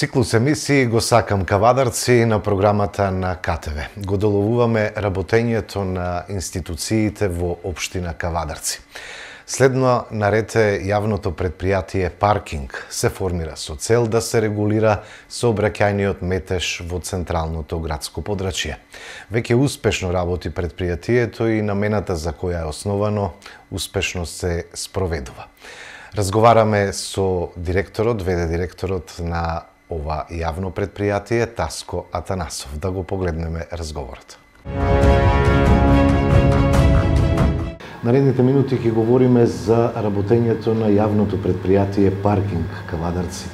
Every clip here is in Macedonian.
Циклус емисии го сакам кавадарци на програмата на КТВ. Го доловуваме работењето на институциите во општина Кавадарци. Следно наред е јавното предпријатие Паркинг. Се формира со цел да се регулира сообраќајниот метеж во централното градско подрачје. Веќе успешно работи предпријатието и намената за која е основано успешно се спроведува. Разговараме со директорот, ВД директорот на ова јавно предпријатие, Таско Атанасов. Да го погледнеме разговорот. Наредните минути ќе говориме за работењето на јавното предпријатие Паркинг Кавадарци.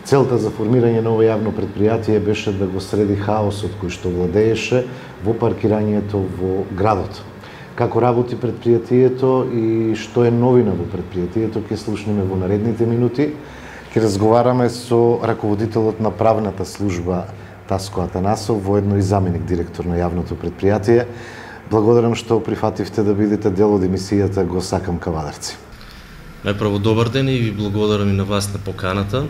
Целта за формирање на ова јавно предпријатие беше да го среди хаосот кој што владееше во паркирањето во градот. Како работи предпријатието и што е новина во предпријатието ќе слушнеме во наредните минути. Ќе разговараме со раководителот на правната служба Таско Атанасов, воедно и заменик директор на јавното предпријатие. Благодарам што прифативте да бидете дел од емисијата Го сакам Кавадарци. Најпрво добар ден и ви благодарам и на вас на поканата.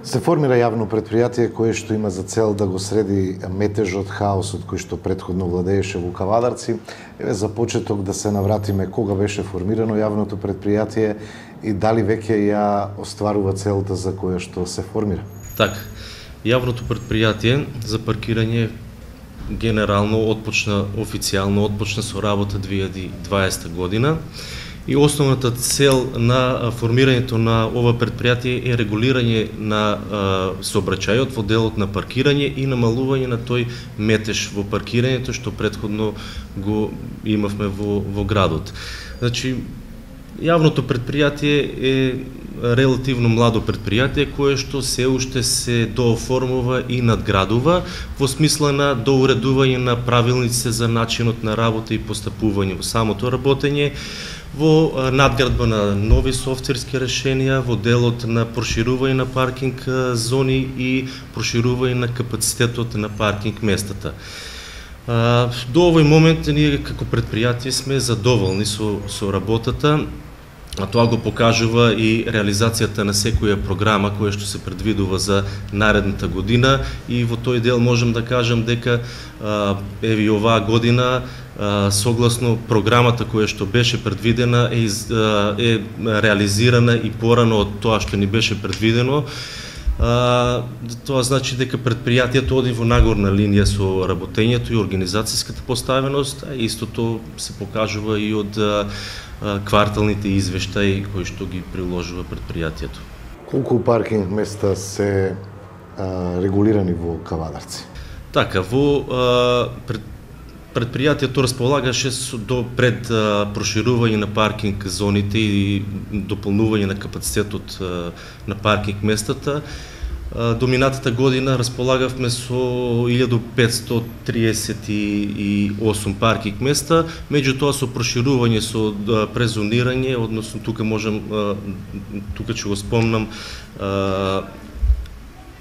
Се формира јавно предпријатие кое што има за цел да го среди метежот, хаосот кој што претходно владееше во Кавадарци. Еве за почеток да се навратиме кога беше формирано јавното предпријатие и дали веќе ја остварува целта за која што се формира. Така, јавното предпријатие за паркирање генерално официјално отпочна со работа 2020 година. И основната цел на формирањето на ова предпријатие е регулирање на сообраќајот во делот на паркирање и намалување на тој метеж во паркирањето што претходно го имавме во градот. Значи, јавното предпријатие е релативно младо предпријатие кое што се уште се дооформува и надградува во смисла на доуредување на правилниците за начинот на работа и постапување во самото работење, во надградба на нови софтверски решенија, во делот на проширување на паркинг зони и проширување на капацитетот на паркинг местата. До овој момент ние како предпријатие сме задоволни со работата, а тоа го покажува и реализацијата на секоја програма која што се предвидува за наредната година и во тој дел можам да кажам дека еве оваа година согласно програмата која што беше предвидена е реализирана и порано од тоа што ни беше предвидено. Тоа значи дека предпријатието оди во нагорна линија со работењето и организацијската поставеност, а истото се покажува и од кварталните извештаи кои што ги приложува предпријатието. Колку паркинг места се регулирани во Кавадарци? Така, во предпријатието располагаше до пред проширување на паркинг зоните и дополнување на капацитетот на паркинг местата. До минатата година располагавме со 1538 паркинг места, меѓутоа со проширување, со презонирање, односно тука ќе го спомнам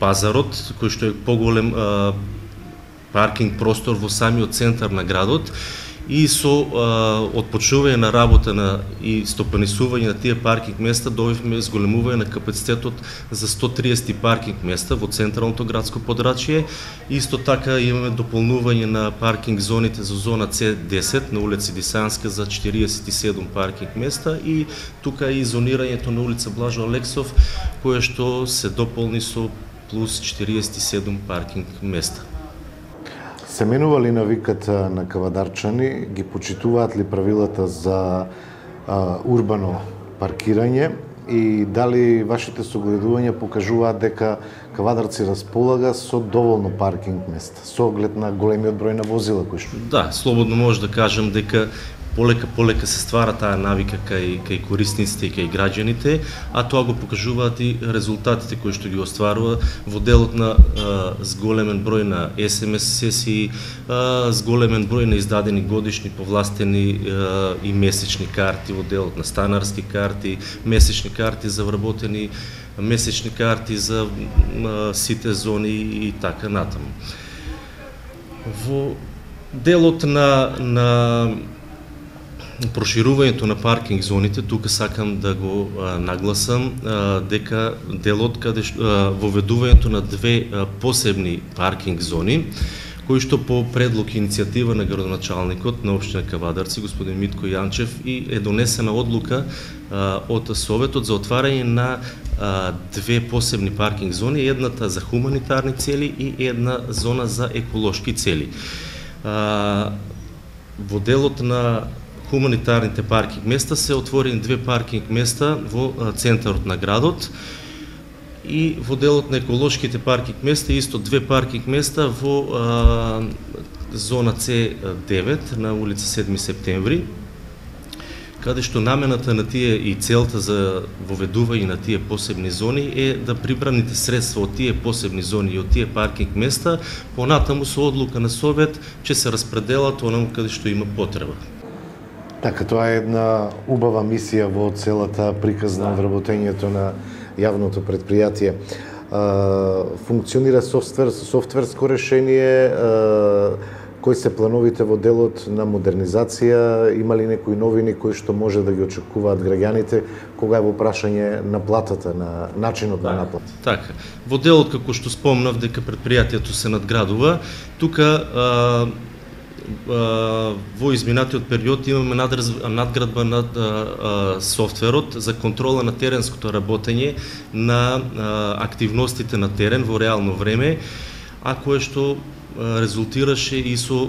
пазарот, кој што е поголем паркинг простор во самиот центар на градот, и со отпочнување на работа и стопанисување на тие паркинг места добивме зголемување на капацитетот за 130 паркинг места во централното градско подрачје. Исто така имаме дополнување на паркинг зоните за зона C10 на улица Дисанска за 47 паркинг места и тука и зонирањето на улица Блажо Алексов, кое што се дополни со плюс 47 паркинг места. Се менува ли навиката на кавадарчани, ги почитуваат ли правилата за урбано паркирање и дали вашите согледувања покажуваат дека Кавадарци располага со доволно паркинг места, со оглед на големиот број на возила кои што? Да, слободно може да кажам дека полека се ствара таа навика кај корисниците и кај граѓаните, а тоа го покажуваат и резултатите кои што ги остварува во делот на зголемен број на SMS сесии, зголемен број на издадени годишни повластени и месечни карти, во делот на станарски карти, месечни карти за вработени, месечни карти за сите зони и така натаму. Во делот на проширувањето на паркинг зоните, тука сакам да го нагласам дека делот каде воведувањето на две посебни паркинг зони, кои што по предлог и иницијатива на градоначалникот на општина Кавадарци, господин Митко Јанчев, и е донесена одлука од Советот за отварање на две посебни паркинг зони, едната за хуманитарни цели и една зона за еколошки цели. Во делот на хуманитарните паркинг места се отворени две паркинг места во центарот на градот и во делот на еколошките паркинг места исто две паркинг места во зона C9 на улица 7 септември, каде што намената на тие и целта за воведување на тие посебни зони е да прибраните средства од тие посебни зони и од тие паркинг места понатаму со одлука на Совет ќе се распределат онаму каде што има потреба. Така, тоа е една убава мисија во целата приказна од работењето на јавното предпријатие. Функционира софтверско решение, кои се плановите во делот на модернизација, има ли некои новини кои што може да ги очекуваат граѓаните кога е во прашање наплатата, на начинот на наплата? Така, во делот како што спомнав дека предпријатието се надградува, тука во изминатиот период имаме надградба над софтверот за контрола на теренското работење на активностите на терен во реално време, а кое што резултираше и со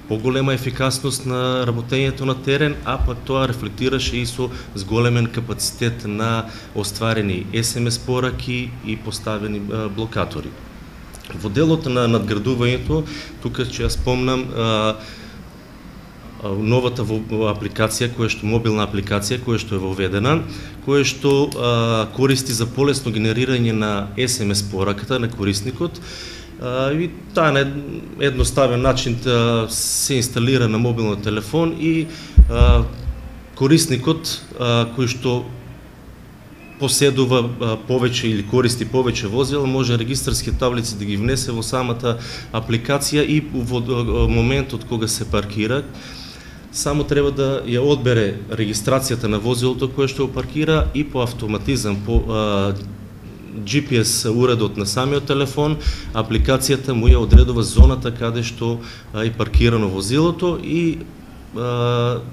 поголема ефикасност на работењето на терен, а пак тоа рефлектираше и со зголемен капацитет на остварени СМС пораки и поставени блокатори. Во делот на надградувањето, тука ќе ја спомнам новата апликација, мобилна апликација, која што е воведена, која што користи за полесно генерирање на СМС пораката на корисникот, и таа на едноставен начин се инсталира на мобилниот телефон и корисникот кој што поседува повеќе или користи повеќе возила, може регистарски таблици да ги внесе во самата апликација и во моментот кога се паркира, само треба да ја одбере регистрацијата на возилото кое што го паркира и по автоматизам, по GPS уредот на самиот телефон, апликацијата му ја одредува зоната каде што е паркирано возилото и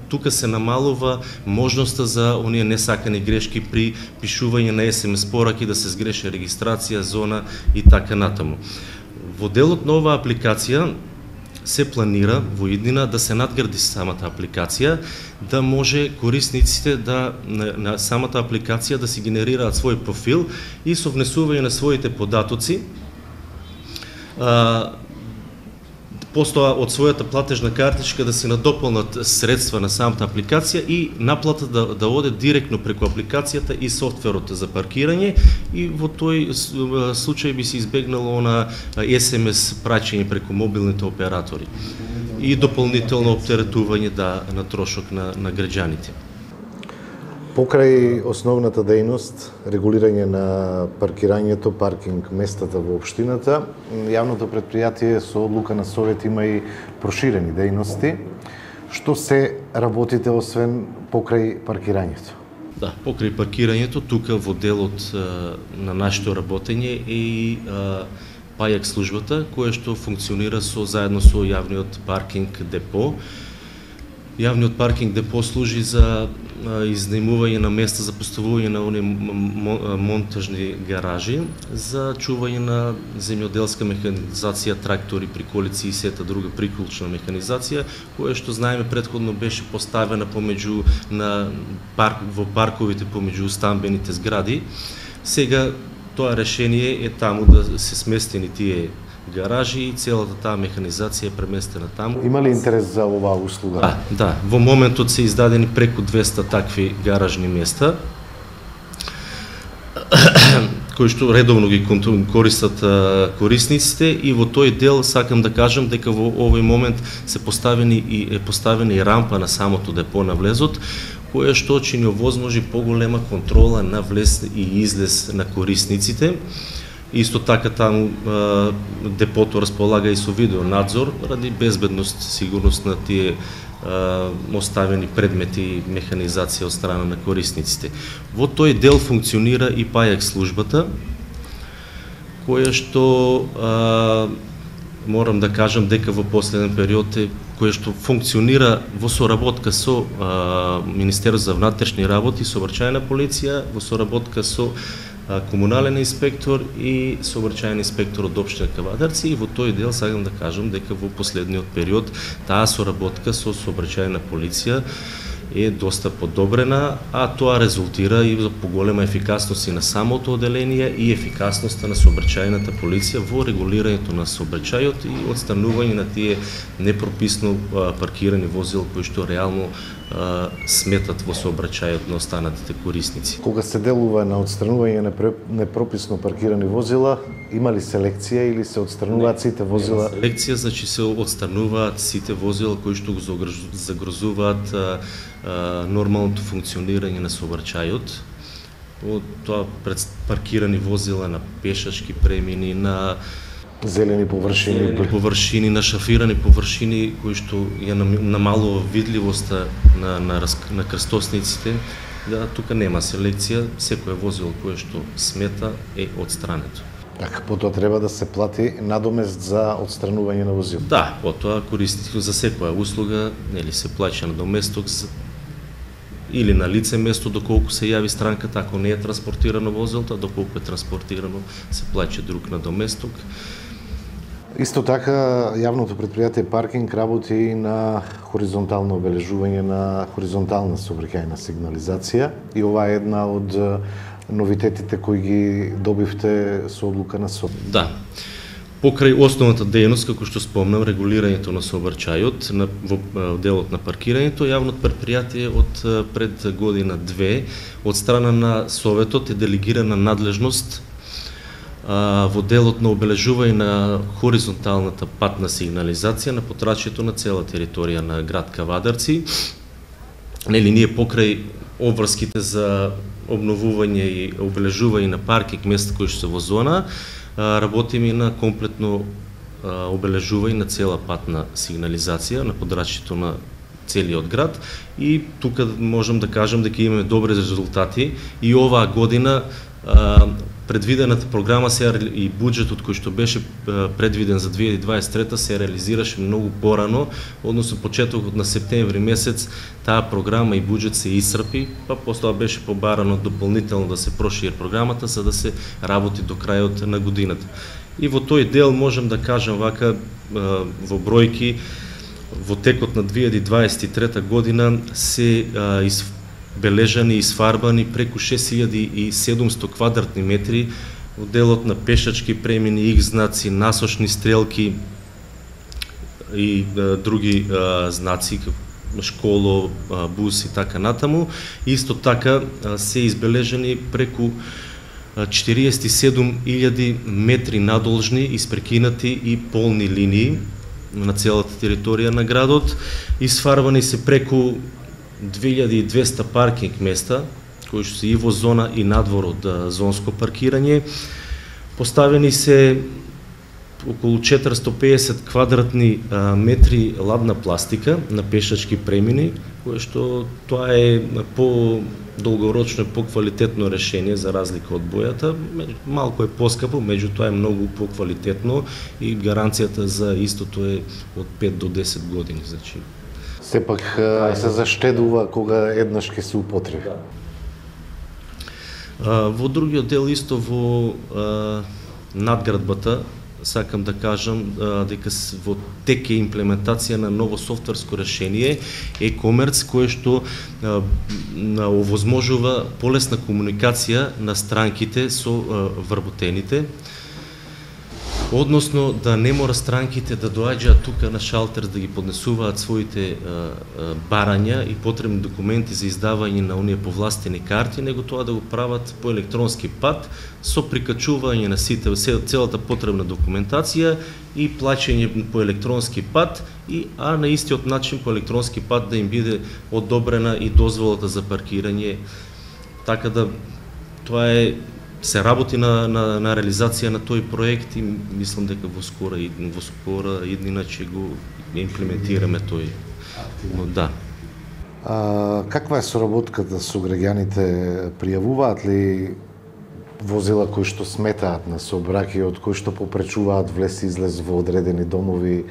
тука се намалува можноста за оние несакани грешки при пишување на СМС пораки, да се сгреши регистрација, зона и така натаму. Во делот на оваа апликација се планира во иднина да се надгради самата апликација, да може корисниците на самата апликација да си генерираат свој профил и со внесување на своите податоци постоја од својата платежна картичка да се надополнат средства на самата апликација и наплата да оде директно преку апликацијата и софтверот за паркирање, и во тој случај би се избегнало на СМС праќање преку мобилните оператори и дополнително оптеретување на трошок на граѓаните. Покрај основната дејност, регулирање на паркирањето, паркинг местата во општината, јавното предпријатие со одлука на Совет има и проширени дејности. Што се работите освен покрај паркирањето? Да, покрај паркирањето, тука во делот на нашето работење и пајак службата, која што функционира заедно со јавниот паркинг депо. Јавниот паркинг депо служи за изнајмување на места за поставување на оние монтажни гаражи, за чување на земјоделска механизација, трактори, приколици и сета друга приклучна механизација, која што знаеме претходно беше поставена во парковите помеѓу стамбените згради. Сега тоа решение е таму да се сместени тие гаражи и целата таа механизација е преместена таму. Има ли интерес за оваа услуга? Да, во моментот се издадени преку 200 такви гаражни места, кои што редовно ги користат корисниците, и во тој дел сакам да кажам дека во овој момент е поставена и рампа на самото депо на влезот, која што ќе ни овозможи поголема контрола на влез и излез на корисниците. Исто така таму депото располага и со видеонадзор ради безбедност, сигурност на тие оставени предмети и механизација од страна на корисниците. Во тој дел функционира и ПАјАК службата, која што морам да кажам дека во последен период која што функционира во соработка со Министерството за внатрешни работи, сообраќајна полиција, во соработка со комунален инспектор и сообраќајен инспектор од општина Кавадарци, и во тој дел сакам да кажам дека во последниот период таа соработка со сообраќајна полиција е доста подобрена, а тоа резултира и за поголема ефикасност и на самото оделение и ефикасноста на сообраќајната полиција во регулирањето на сообраќајот и отстранување на тие непрописно паркирани возила кои што реално сметат во сообраќајот на останатите корисници. Кога се делува на отстранување на непрописно паркирани возила, има ли селекција или се отстрануваат сите возила? Селекција, значи се отстрануваат сите возила кои што го загрозуваат нормалното функционирање на сообраќајот. Тоа пред паркирани возила на пешачки премини, на зелени површини, на шафирани површини кои што ја намалува видливоста на крстосниците, да тука нема селекција, секое возило кое што смета е отстрането. Така, потоа треба да се плати надомест за отстранување на возило. Да, потоа корисникот за секоја услуга, нели се плаќа надоместок или на лице место доколку се јави странката, ако не е транспортирано возилото, доколку е транспортирано се плаќа друг надоместок. Исто така, јавното предпријатие Паркинг работи и на хоризонтално обележување на хоризонтална сообраќајна сигнализација, и ова е една од новитетите кои ги добивте со одлука на СОД. Да. Покрај основната дејност, како што спомнам, регулирањето на сообраќајот во делот на паркирањето, јавното предпријатие од пред година-две од страна на Советот е делегирана надлежност во делот на обележување на хоризонталната патна сигнализација на потрачјето на цела територија на град Кавадарци. Нели ние покрај обврските за обновување и обележување на паркинг места кои што се во зона, работиме на комплетно обележување на цела патна сигнализација на подрачјето на целиот град, и тука можам да кажам дека имаме добри резултати и оваа година предвидената програма и буџетот кој што беше предвиден за 2023 се реализираше многу порано, односно почетокот на септември месец таа програма и буџет се исцрпи, па после беше побарано дополнително да се прошири програмата за да се работи до крајот на годината. И во тој дел можам да кажам вака во бројки, во текот на 2023 година се бележани и сфарбани преку 6700 квадратни метри во делот на пешачки премини, X-знаци, насочни стрелки и други знаци, школо, бус и така натаму. Исто така се избележани преку 47.000 метри надолжни, испрекинати и полни линии на целата територија на градот. Исфарбани се преку 2200 паркинг места, кои што се и во зона и надвор од зонско паркирање. Поставени се околу 450 квадратни метри ладна пластика на пешачки премини, кое што тоа е по-долгорочно и по-квалитетно решение за разлика од бојата. Малку е поскапо, меѓутоа е многу по-квалитетно и гаранцијата за истото е од 5 до 10 години, значи. Сепак се заштедува кога еднаш ќе се употреби. Во другиот дел исто во надградбата сакам да кажам дека во тек е имплементација на ново софтверско решение e-commerce, кое што овозможува полесна комуникација на странките со вработените, односно да не мора странките да доаѓаат тука на шалтер да ги поднесуваат своите барања и потребни документи за издавање на оние повластени карти, него тоа да го прават по електронски пат со прикачување на сите целата потребна документација и плаќање по електронски пат, а на истиот начин по електронски пат да им биде одобрена и дозволата за паркирање. Така да тоа е се работи на реализација на тој проект и мислам дека во скора иднина ќе го имплементираме тој активно, да. Каква е соработката со граѓаните? Пријавуваат ли возила кои што сметаат на сообраќајот, кои што попречуваат влез и излез во одредени домови?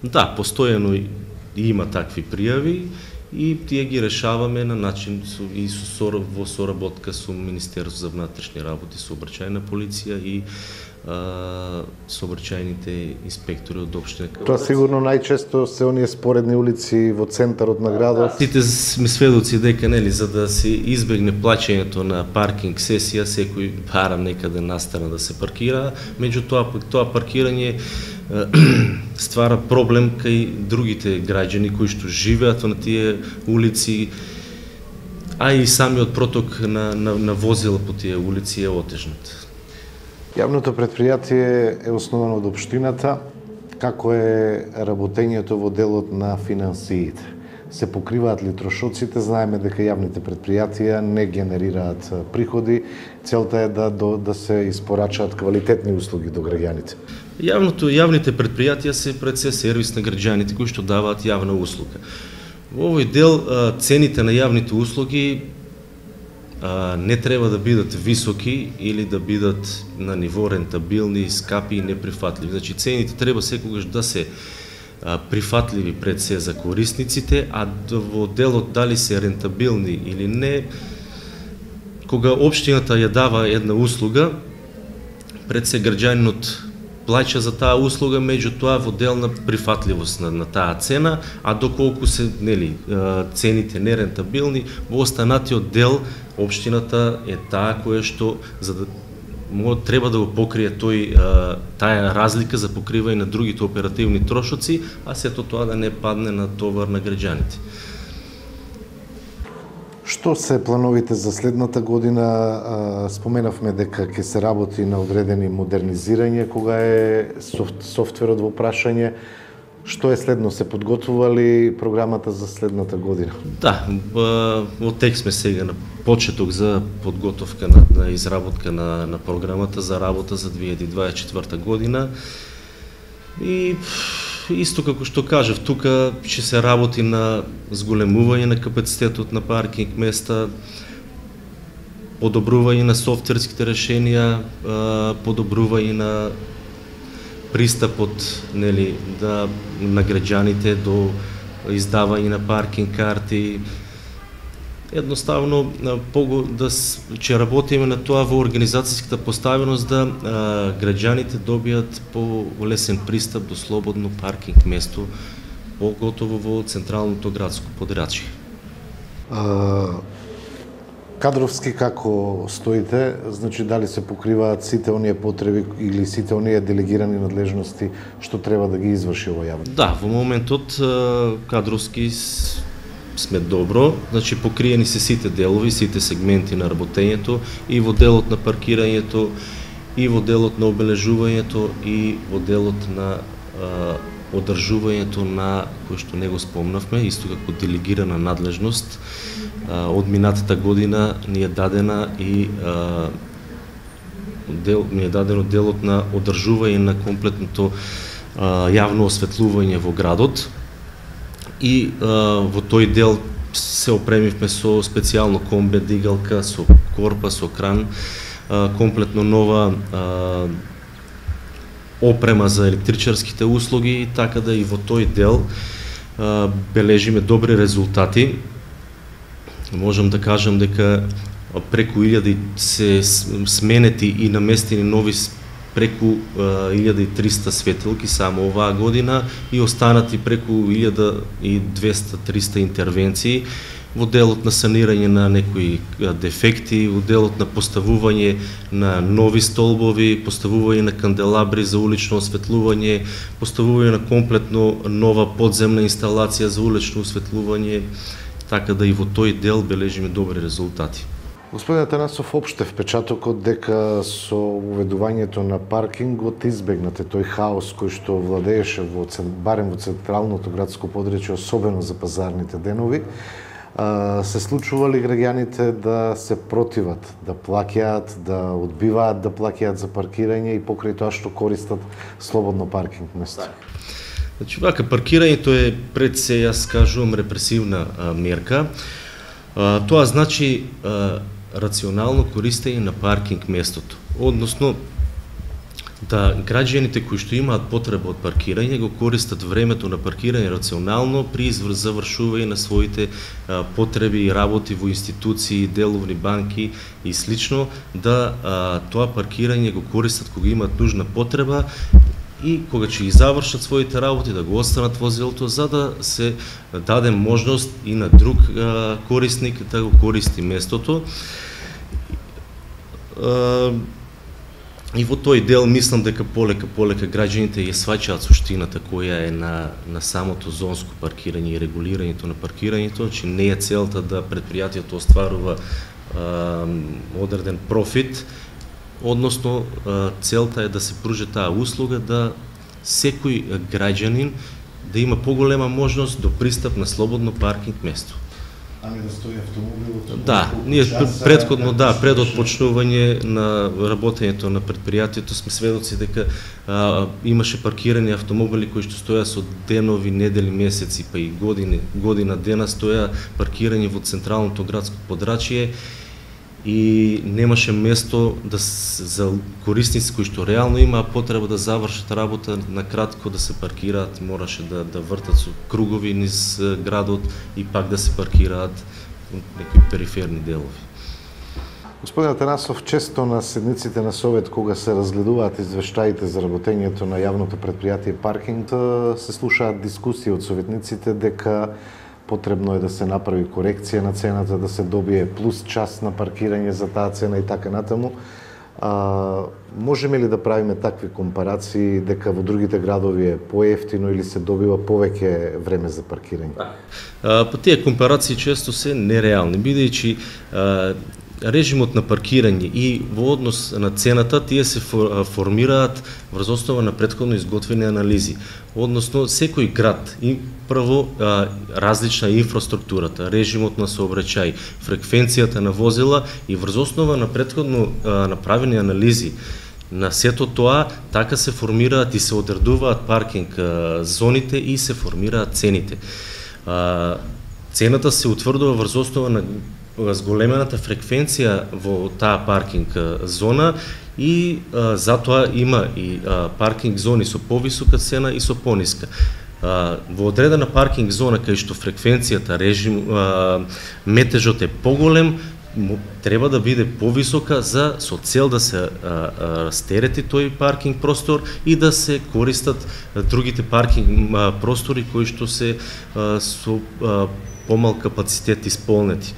Да, постојано има такви пријави и тие ги решаваме на начин во соработка со Министерство за внатрешни работи, сообраќајна полиција и сообраќајните инспектори од општина Кавадарци. Тоа сигурно најчесто се оние споредни улици во центарот на градот. Сите сме сведоци дека за да се избегне плаќањето на паркинг сесија, секој пара некаде настана да се паркира, меѓутоа тоа паркирање ствара проблем кај другите граѓани кои што живеат на тие улици, а и самиот проток на возила по тие улици е отежнат. Јавното предпријатие е основано од општината. Како е работењето во делот на финансиите? Се покриваат ли трошоците? Знаеме дека јавните предпријатија не генерираат приходи. Целта е да се испорачаат квалитетни услуги до граѓаните. Јавните предпријатија се пред се сервис на граѓаните кои што даваат јавна услуга. Во овој дел цените на јавните услуги не треба да бидат високи или да бидат на ниво рентабилни, скапи и неприфатливи. Значи цените треба секогаш да се прифатливи пред се за корисниците, а во делот дали се рентабилни или не, кога општината ја дава една услуга, пред се граѓанинот плаќа за таа услуга, меѓутоа во дел на прифатливост на таа цена, а доколку се цените нерентабилни, во останатиот дел општината е таа која што треба да го покрие таа разлика за покривање на другите оперативни трошоци, а сето тоа да не падне на товар на граѓаните. Што се плановите за следната година? Споменавме дека ќе се работи на одредени модернизирање, кога е софтверот во прашање. Што е следно? Се подготвува ли програмата за следната година? Да, во тек сме сега на почеток за подготовка на изработка на програмата за работа за 2024 година. И исто како што кажав, тука ќе се работи на зголемување на капацитетот на паркинг места, подобрување на софтверските решенија, подобрување на пристапот на граѓаните до издавање на паркинг карти. Едноставно ќе работиме на тоа во организацијската поставеност да граѓаните добијат полесен пристап до слободно паркинг место, поготово во централното градско подрачје. Кадровски како стоите? Значи дали се покриваат сите оние потреби или сите оние делегирани надлежности што треба да ги изврши овој јавен? Да, во моментот кадровски сме добро, значи покриени се сите делови, сите сегменти на работењето, и во делот на паркирањето, и во делот на обележувањето, и во делот на одржувањето на, кој што не го спомнавме, исто како делегирана надлежност. Од минатата година ни е дадено делот на одржување на комплетното јавно осветлување во градот. И во тој дел се опремивме со специјално комбе дигалка, со корпа, со кран, комплетно нова опрема за електричарските услуги, така да и во тој дел бележиме добри резултати. Можам да кажам дека преку 1000 се сменети и наместени нови преку 1300 светилки само оваа година и останати преку 1200-300 интервенции во делот на санирање на некои дефекти, во делот на поставување на нови столбови, поставување на канделабри за улично осветлување, поставување на комплетно нова подземна инсталација за улично осветлување, така да и во тој дел бележиме добри резултати. Господин Атанасов, опште впечатокот дека со уведувањето на паркингот избегнате тој хаос кој што владееше барем во централното градско подрачје, особено за пазарните денови. Се случува ли граѓаните да се противат, да плаќаат, да одбиваат да плаќаат за паркирање и покрај тоа што користат слободно паркинг место? Значи, вака, паркирањето е пред се, јас кажувам, репресивна мерка. Тоа значи рационално користење на паркинг местото. Односно, да граѓаните кои што имаат потреба од паркирање го користат времето на паркирање рационално при завршување на своите потреби и работи во институции, деловни банки и слично, да тоа паркирање го користат кога имаат нужна потреба и кога ќе ги завршат своите работи, да го останат возилото, за да се даде можност и на друг корисник да го користи местото. И во тој дел мислам дека полека граѓаните ја сваќаат суштината која е на самото зонско паркирање и регулирањето на паркирањето, че не е целта да предпријатието остварува одреден профит, односно целта е да се пружи таа услуга, да секој граѓанин да има поголема можност до пристап на слободно паркинг место. Ами да стои автомобилот? Да, ние предходно, пред отпочнување на работењето на предпријатието сме сведоци дека имаше паркирани автомобили кои што стоја со денови, недели, месеци, па и година дена стоја паркирани во централното градско подрачје и немаше место за корисници кои што реално имаа потреба да завршат работа, на кратко да се паркираат, мораше да вртат со кругови низ градот и пак да се паркираат некои периферни делови. Господин Атанасов, често на седниците на Совет, кога се разгледуваат извештаите за работењето на јавното предпријатие паркинг, се слушаат дискусии од советниците дека потребно е да се направи корекција на цената, да се добие плюс час на паркирање за таа цена и така натаму. Можеме ли да правиме такви компарации дека во другите градови е поевтино или се добива повеќе време за паркирање? Па тие компарации често се нереални, бидејќи режимот на паркирање и во однос на цената тие се формираат врз основа на претходно изготвени анализи. Односно, секој град и прво различна инфраструктурата, режимот на сообраќај, фреквенцијата на возила и врз основа на претходно направени анализи на сето тоа, така се формираат и се одредуваат паркинг зоните и се формираат цените. Цената се утврдува врз основа на зголемената фреквенција во таа паркинг зона и затоа има и паркинг зони со повисока цена и со пониска. Во одредена паркинг зона кај што фреквенцијата, метежот е поголем, треба да биде повисока со цел да се растерети тој паркинг простор и да се користат другите паркинг простори кои што се со помал капацитет исполнети.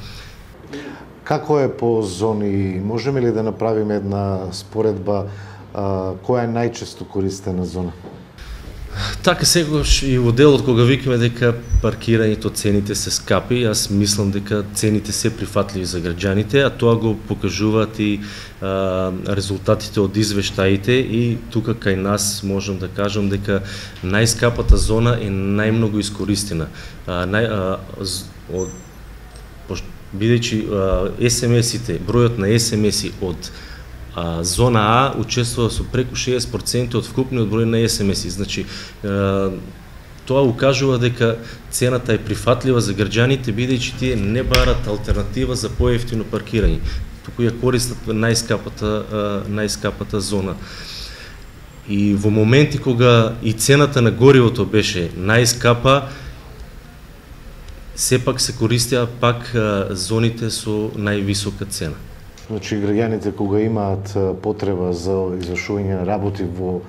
Како е по зони? Можеме ли да направиме една споредба која е најчесто користена зона? Така секогаш и во делот кога викаме дека паркирањето, цените се скапи, јас мислам дека цените се прифатливи за граѓаните, а тоа го покажуваат и резултатите од извештаите и тука кај нас можам да кажам дека најскапата зона е најмногу искористена. Бидејќи СМС-ите, бројот на СМС-и од зона А учествува со преку 60% од вкупниот број на СМС-и. Значи, тоа укажува дека цената е прифатлива за граѓаните, бидејќи тие не барат алтернатива за поевтино паркирање, туку ја користат најскапата зона. И во моменти кога и цената на горивото беше најскапа, сепак се користеа пак зоните со највисока цена. Значи, граѓаните кога имаат потреба за извршување на работи во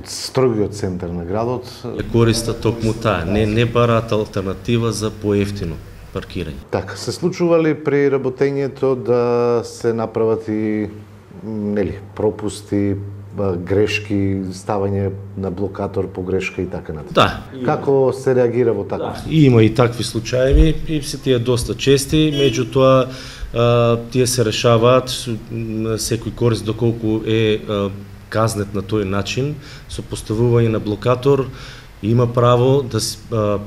строгиот центар на градот, ја користат токму таа, не бараат алтернатива за поевтино паркирање. Така, се случува ли при работењето да се направат и пропусти, грешки, ставање на блокатор по грешка и така натаму? Да. Како се реагира во такви? Има и такви случаи, и се тие доста чести, меѓутоа тие се решаваат, секој корис доколку е казнет на тој начин, со поставување на блокатор, има право да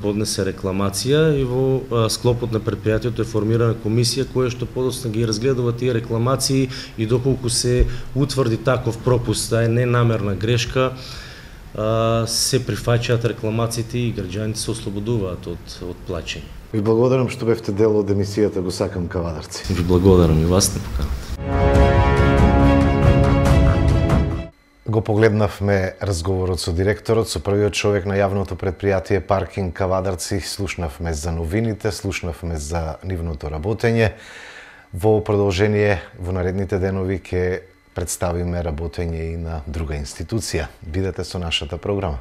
поднесе рекламација и во склопот на предпријатието е формирана комисија која што подоцна ги разгледува тие рекламации и доколку се утврди таков пропуст, да е ненамерна грешка, се прифаќаат рекламациите и граѓаните се ослободуваат од плаќање. Ви благодарам што бевте дел од емисијата Го сакам Кавадарци. Ви благодарам и вас не поканате. Го погледнавме разговорот со директорот, со првиот човек на јавното предпријатие Паркинг Кавадарци, слушнавме за новините, слушнавме за нивното работење. Во продолжение, во наредните денови ќе представиме работење и на друга институција. Бидете со нашата програма.